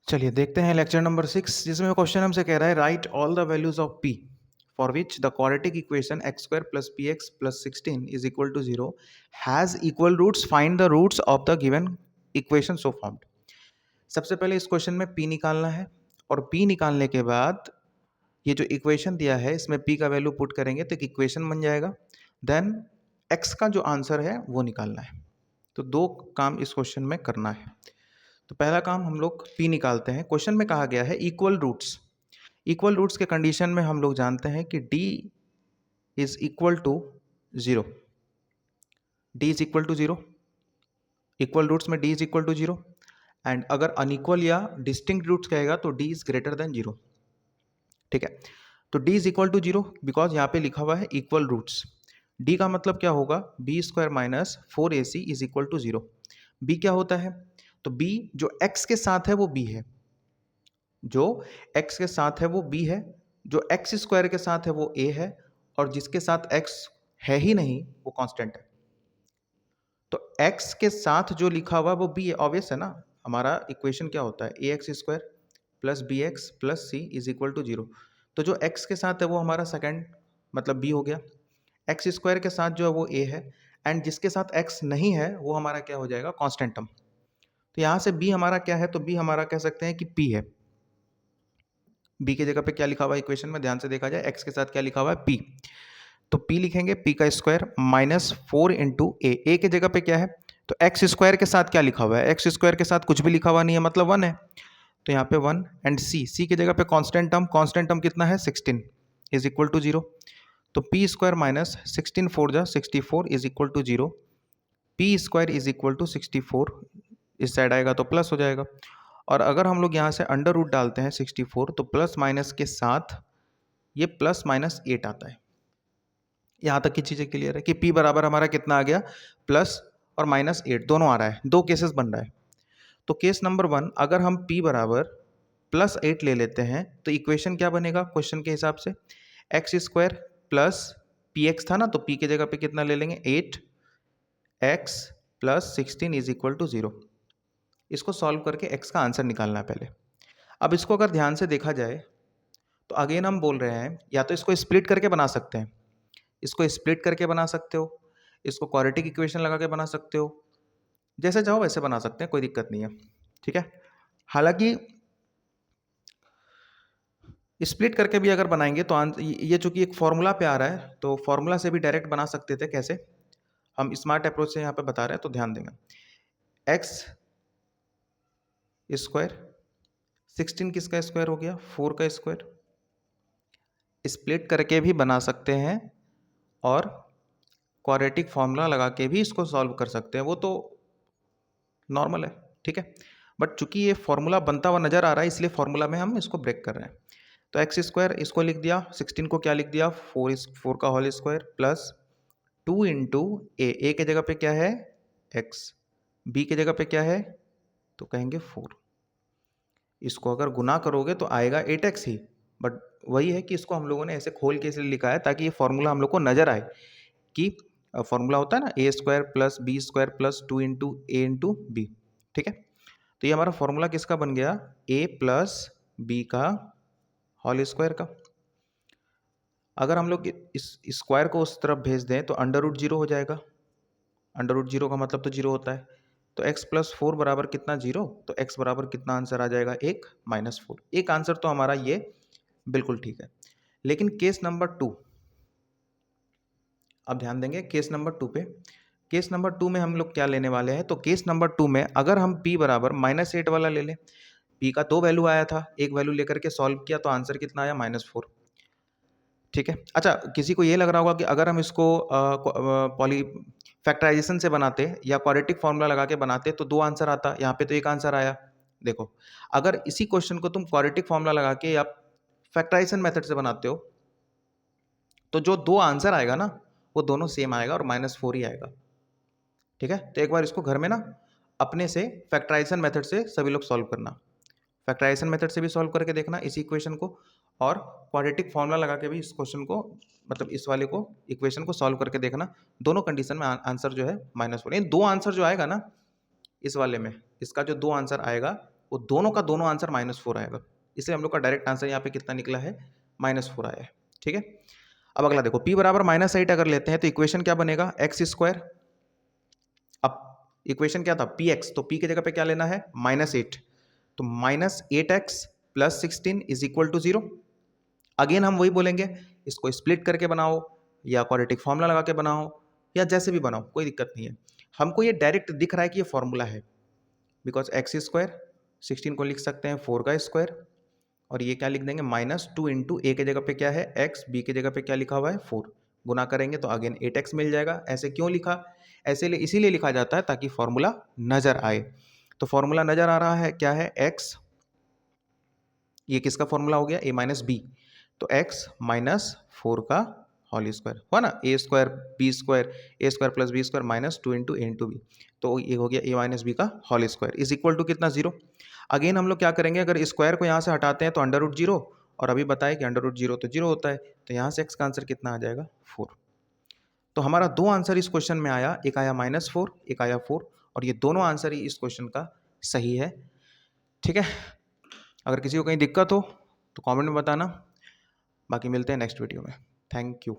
चलिए देखते हैं लेक्चर नंबर 6 जिसमें क्वेश्चन हमसे कह रहा है right all the values of p for which the quadratic equation x square plus p x plus 16 is equal to 0 has equal roots, find the roots of the given equation so formed. सबसे पहले इस question में p निकालना है और p निकालने के बाद ये जो इक्वेशन दिया है इसमें p का वैल्यू पुट करेंगे तो एक इक्वेशन बन जाएगा। देन x का जो आंसर है वो निकालना है। तो दो काम इस क्वेश्चन में करना है। तो पहला काम हम लोग p निकालते हैं। क्वेश्चन में कहा गया है इक्वल रूट्स। इक्वल रूट्स के कंडीशन में हम लोग जानते हैं कि d is equal to 0। d is equal to 0, equal roots में d is equal to 0 and अगर अनइक्वल या डिस्टिंक्ट रूट्स कहेगा तो d इज ग्रेटर देन 0। ठीक है, तो d is equal to 0 because यहाँ पे लिखा हुआ है इक्वल रूट्स। d का मतलब क्या होगा, b square minus 4ac is equal to 0। b क्या होता है, तो b जो x के साथ है वो b है, जो x के साथ है वो b है, जो x स्क्वायर के साथ है वो a है, और जिसके साथ x है ही नहीं वो कांस्टेंट है। तो x के साथ जो लिखा हुआ वो b है, ऑब्वियस है ना। हमारा इक्वेशन क्या होता है, a x square plus b x plus c is equal to 0। तो जो x के साथ है वो हमारा सेकंड मतलब b हो गया, एक्स स्क्वायर के साथ जो है वो a है, एंड जिसके साथ x नहीं है वो हमारा क्या हो जाएगा, कांस्टेंट टर्म। तो यहाँ से b हमारा क्या है, तो b हमारा कह सकते हैं कि p है। b की जगह पे क्या लिखा हुआ है इक्वेशन में, ध्यान से देखा जाए x के साथ क्या लिखा हुआ है, p। तो p लिखेंगे p का स्क्वायर माइनस 4 इंटू ए की जगह पे क्या है, तो एक्स स्क्वायर के साथ क्या लिखा हुआ है, एक्स स्क्वायर के साथ कुछ भी लिखा हुआ नहीं है मतलब 1 है, तो यहाँ पे 1 एंड c की जगह पे कांस्टेंट टर्म कितना है 16 इज इक्वल टू 0। तो p स्क्वायर माइनस 16 4 जा 64 is equal to 0। p square is equal to 64, इस साइड आएगा तो प्लस हो जाएगा, और अगर हम लोग यहाँ से अंडर रूट डालते हैं 64 तो प्लस माइनस के साथ ये प्लस माइनस 8 आता है। यहाँ तक की चीज़ें क्लियर है कि p बराबर हमारा कितना आ गया, प्लस और माइनस 8 दोनों आ रहा है, दो केसेस बन रहा है। तो केस नंबर 1 अगर हम p बराबर प्लस 8 ले लेते हैं तो इक्वेशन क्या बनेगा क्वेश्चन के हिसाब से, x square plus p x था ना, तो p की जगह पे कितना ले लेंगे 8x plus 16 is equal to 0। इसको सॉल्व करके x का आंसर निकालना है पहले। अब इसको अगर ध्यान से देखा जाए तो अगेन हम बोल रहे हैं या तो इसको स्प्लिट करके बना सकते हैं, इसको स्प्लिट करके बना सकते हो, इसको क्वाड्रेटिक इक्वेशन लगा के बना सकते हो, जैसे चाहो वैसे बना सकते हैं, कोई दिक्कत नहीं है। ठीक है, हालांकि स्प्लिट करके भी अगर बनाएंगे तो ये चूंकि एक फॉर्मूला पे आ रहा है तो फॉर्मूला से भी डायरेक्ट बना सकते थे। कैसे, हम स्मार्ट अप्रोच से यहाँ पे बता रहे हैं तो ध्यान देंगे। एक्स स्क्वायर 16 किसका स्क्वायर हो गया, 4 का स्क्वायर, स्प्लिट करके भी बना सकते हैं और क्वाड्रेटिक फॉर्मूला लगा के भी इसको सॉल्व कर सकते हैं, वो तो नॉर्मल है। ठीक है, बट चूंकि ये फॉर्मूला बनता हुआ नजर आ रहा है इसलिए फॉर्मूला में हम इसको ब्रेक कर रहे हैं। तो एक्स स्क्वायर इसको लिख दिया, 16 को क्या लिख दिया, 4 का होल स्क्वायर प्लस 2 इंटू ए के जगह पे क्या है एक्स, बी के जगह पे क्या है तो कहेंगे 4। इसको अगर गुना करोगे तो आएगा 8x ही, बट वही है कि इसको हम लोगों ने ऐसे खोल के इसलिए लिखा है ताकि ये फॉर्मूला हम लोग को नजर आए कि फॉर्मूला होता है ना a square plus b square plus 2 into a into b. ठीक है, तो ये हमारा फॉर्मूला किसका बन गया, a प्लस बी का होल स्क्वायर का। अगर हम लोग इस स्क्वायर को उस तरफ भेज दें तो अंडर रूट 0 हो जाएगा, अंडर रूट 0 का मतलब तो 0 होता है, तो x प्लस 4 बराबर कितना 0, तो x बराबर कितना आंसर आ जाएगा 1 माइनस 4। एक आंसर तो हमारा ये बिल्कुल ठीक है। लेकिन केस नंबर 2, अब ध्यान देंगे केस नंबर 2 पे। केस नंबर 2 में हम लोग क्या लेने वाले हैं, तो केस नंबर 2 में अगर हम p बराबर माइनस 8 वाला ले लें, p का 2 वैल्यू आया था, एक वैल्यू लेकर के सॉल्व किया तो आंसर कितना आया -4। ठीक है, अच्छा किसी को ये लग रहा होगा कि अगर हम इसको पॉली फैक्टराइजेशन से बनाते या क्वाड्रेटिक फॉर्मूला लगा के बनाते तो 2 आंसर आता, यहाँ पे तो एक आंसर आया। देखो, अगर इसी क्वेश्चन को तुम क्वाड्रेटिक फॉर्मूला लगा के या फैक्टराइजेशन मेथड से बनाते हो तो जो 2 आंसर आएगा ना वो दोनों सेम आएगा और -4 ही आएगा। ठीक है, तो एक बार इसको घर में ना अपने से फैक्टराइजेशन मेथड से सभी लोग सॉल्व करना, फैक्टराइजेशन मेथड से भी सॉल्व करके देखना इस इक्वेशन को, और क्वाड्रेटिक फॉर्मूला लगा के भी इस क्वेश्चन को मतलब इस वाले को इक्वेशन को सॉल्व करके देखना। दोनों कंडीशन में आंसर जो है -4, यानी 2 आंसर जो आएगा ना इस वाले में, इसका जो 2 आंसर आएगा वो दोनों का दोनों आंसर -4 आएगा। इसलिए हम लोग का डायरेक्ट आंसर यहाँ पे कितना निकला है, -4 आया है। ठीक है, अब अगला देखो, p बराबर -8 अगर लेते हैं तो इक्वेशन क्या बनेगा, एक्स स्क्वायर। अब इक्वेशन क्या था, px, तो p की जगह पे क्या लेना है, -8, तो -8x + 16 is equal to 0। Again हम वही बोलेंगे, इसको स्प्लिट करके बनाओ या क्वाड्रेटिक फॉर्मूला लगा के बनाओ या जैसे भी बनाओ, कोई दिक्कत नहीं है। हमको ये डायरेक्ट दिख रहा है कि ये फॉर्मूला है, बिकॉज एक्स स्क्वायर 16 को लिख सकते हैं 4 का स्क्वायर, और ये क्या लिख देंगे, -2 इंटू ए के जगह पे क्या है x, b के जगह पे क्या लिखा हुआ है 4, गुना करेंगे तो अगेन 8x मिल जाएगा। ऐसे क्यों लिखा, ऐसे इसीलिए लिखा जाता है ताकि फॉर्मूला नजर आए। तो फॉर्मूला नजर आ रहा है, क्या है x, ये किसका फॉर्मूला हो गया, a माइनस बी, तो x -4 का होल स्क्वायर हुआ ना, a square b square, a square plus b square -2 into a into b, तो ये हो गया a माइनस बी का whole square is equal to कितना, 0। अगेन हम लोग क्या करेंगे, अगर स्क्वायर को यहाँ से हटाते हैं तो √0, और अभी बताए कि √0 तो 0 होता है, तो यहाँ से x का आंसर कितना आ जाएगा, 4। तो हमारा दो आंसर इस क्वेश्चन में आया, एक आया -4, एक आया 4, और ये दोनों आंसर ही इस क्वेश्चन का सही है। ठीक है, अगर किसी को कहीं दिक्कत हो तो कमेंट में बताना, बाकी मिलते हैं नेक्स्ट वीडियो में। Thank you.